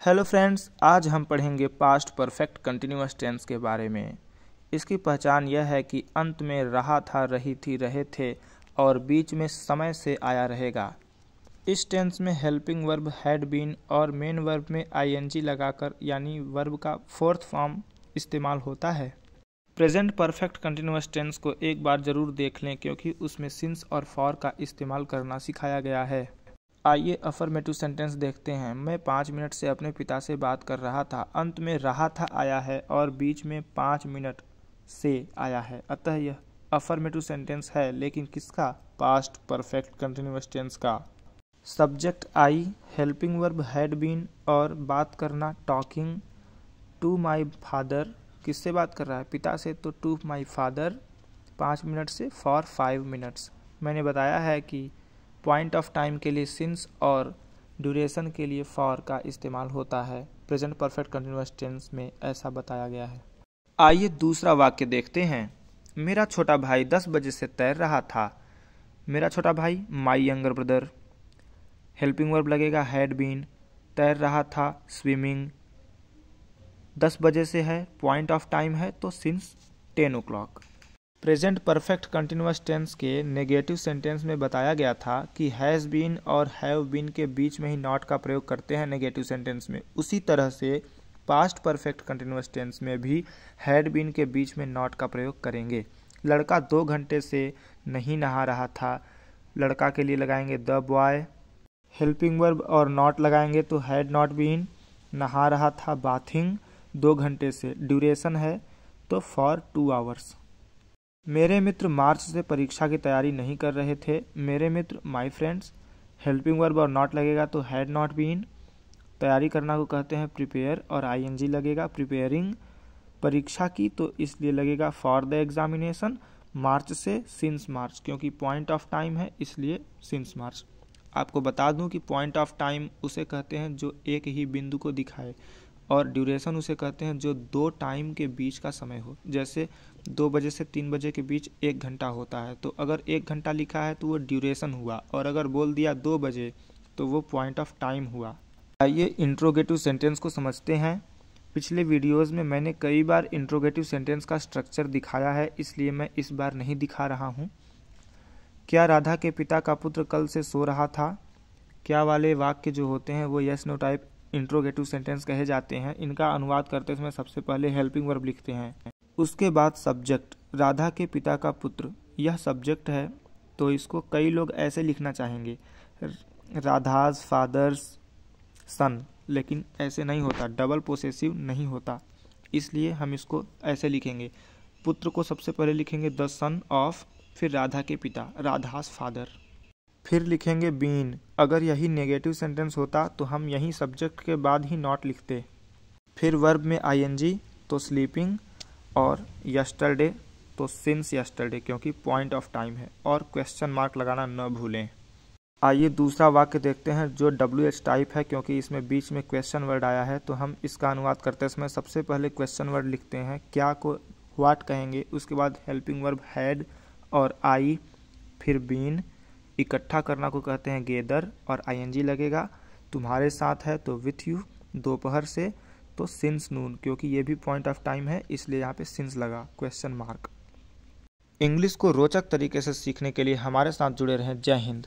Hello friends, आज हम पढ़ेंगे पास्ट परफेक्ट कंटिन्यूअस टेंस के बारे में। इसकी पहचान यह है कि अंत में रहा था, रही थी, रहे थे और बीच में समय से आया रहेगा। इस टेंस में हेल्पिंग वर्ब हैड बीन और मेन वर्ब में आईएनजी लगाकर यानी वर्ब का फोर्थ फॉर्म इस्तेमाल होता है। प्रेजेंट परफेक्ट कंटिन्यूअस टेंस को एक बार ज़रूर देख लें क्योंकि उसमें सिंस और फॉर का इस्तेमाल करना सिखाया गया है। आइए अफर्मेटिव सेंटेंस देखते हैं। मैं 5 मिनट से अपने पिता से बात कर रहा था। अंत में रहा था आया है और बीच में 5 मिनट से आया है, अतः यह अफर्मेटिव सेंटेंस है, लेकिन किसका? पास्ट परफेक्ट कंटिन्यूअस टेंस का। Subject I, helping verb had been और बात करना टॉकिंग टू माई फादर। किससे बात कर रहा है? पिता से, तो टू माई फादर 5 मिनट से फॉर 5 मिनट्स। मैंने बताया है कि पॉइंट ऑफ टाइम के लिए सिंस और ड्यूरेशन के लिए फॉर का इस्तेमाल होता है। प्रेजेंट परफेक्ट कंटिन्यूअस टेंस में ऐसा बताया गया है। आइए दूसरा वाक्य देखते हैं। मेरा छोटा भाई 10 बजे से तैर रहा था। मेरा छोटा भाई, my younger brother. Helping verb लगेगा हैड बीन, तैर रहा था स्विमिंग, 10 बजे से है, पॉइंट ऑफ टाइम है तो since 10 o'clock। Present perfect continuous tense के नेगेटिव सेंटेंस में बताया गया था कि हैज़ बीन और हैव बीन के बीच में ही नॉट का प्रयोग करते हैं नेगेटिव सेंटेंस में। उसी तरह से पास्ट परफेक्ट कंटिन्यूअस टेंस में भी हैड बीन के बीच में नॉट का प्रयोग करेंगे। लड़का 2 घंटे से नहीं नहा रहा था। लड़का के लिए लगाएंगे द बॉय। हेल्पिंग वर्ब और नॉट लगाएंगे तो हैड नॉट बीन। नहा रहा था बाथिंग 2 घंटे से, ड्यूरेशन है तो फॉर 2 hours। मेरे मित्र मार्च से परीक्षा की तैयारी नहीं कर रहे थे। मेरे मित्र माई फ्रेंड्स, हेल्पिंग वर्ब और नॉट लगेगा तो हैड नॉट बीन। तैयारी करना को कहते हैं प्रिपेयर और आईएनजी लगेगा। प्रिपेयरिंग परीक्षा की तो इसलिए लगेगा फॉर द एग्जामिनेशन। मार्च से सिंस मार्च, क्योंकि पॉइंट ऑफ टाइम है इसलिए सिंस मार्च। आपको बता दूं कि पॉइंट ऑफ टाइम उसे कहते हैं जो एक ही बिंदु को दिखाए और ड्यूरेशन उसे कहते हैं जो 2 टाइम के बीच का समय हो। जैसे 2 बजे से 3 बजे के बीच 1 घंटा होता है, तो अगर 1 घंटा लिखा है तो वो ड्यूरेशन हुआ, और अगर बोल दिया 2 बजे तो वो पॉइंट ऑफ टाइम हुआ। आइए इंट्रोगेटिव सेंटेंस को समझते हैं। पिछले वीडियोज़ में मैंने कई बार इंट्रोगेटिव सेंटेंस का स्ट्रक्चर दिखाया है, इसलिए मैं इस बार नहीं दिखा रहा हूँ। क्या राधा के पिता का पुत्र कल से सो रहा था? क्या वाले वाक्य जो होते हैं वो yes no type interrogative sentence कहे जाते हैं। इनका अनुवाद करते समय सबसे पहले हेल्पिंग वर्ब लिखते हैं, उसके बाद सब्जेक्ट। राधा के पिता का पुत्र, यह सब्जेक्ट है तो इसको कई लोग ऐसे लिखना चाहेंगे, राधाज फादर्स सन, लेकिन ऐसे नहीं होता, डबल पोसेसिव नहीं होता, इसलिए हम इसको ऐसे लिखेंगे। पुत्र को सबसे पहले लिखेंगे द सन ऑफ, फिर राधा के पिता, राधाज फादर, फिर लिखेंगे बीन। अगर यही नेगेटिव सेंटेंस होता तो हम यही सब्जेक्ट के बाद ही नॉट लिखते। फिर वर्ब में आईएनजी तो स्लीपिंग और यस्टरडे तो सिंस यस्टरडे, क्योंकि पॉइंट ऑफ टाइम है, और क्वेश्चन मार्क लगाना न भूलें। आइए दूसरा वाक्य देखते हैं जो WH टाइप है, क्योंकि इसमें बीच में क्वेश्चन वर्ड आया है, तो हम इसका अनुवाद करते समय सबसे पहले क्वेश्चन वर्ड लिखते हैं। क्या को व्हाट कहेंगे, उसके बाद हेल्पिंग वर्ब हैड और आई, फिर बीन। इकट्ठा करना को कहते हैं गेदर और आईएनजी लगेगा। तुम्हारे साथ है तो विथ यू। दोपहर से तो सिंस नून, क्योंकि ये भी पॉइंट ऑफ टाइम है इसलिए यहाँ पे सिंस लगा, क्वेश्चन मार्क। इंग्लिश को रोचक तरीके से सीखने के लिए हमारे साथ जुड़े रहें। जय हिंद।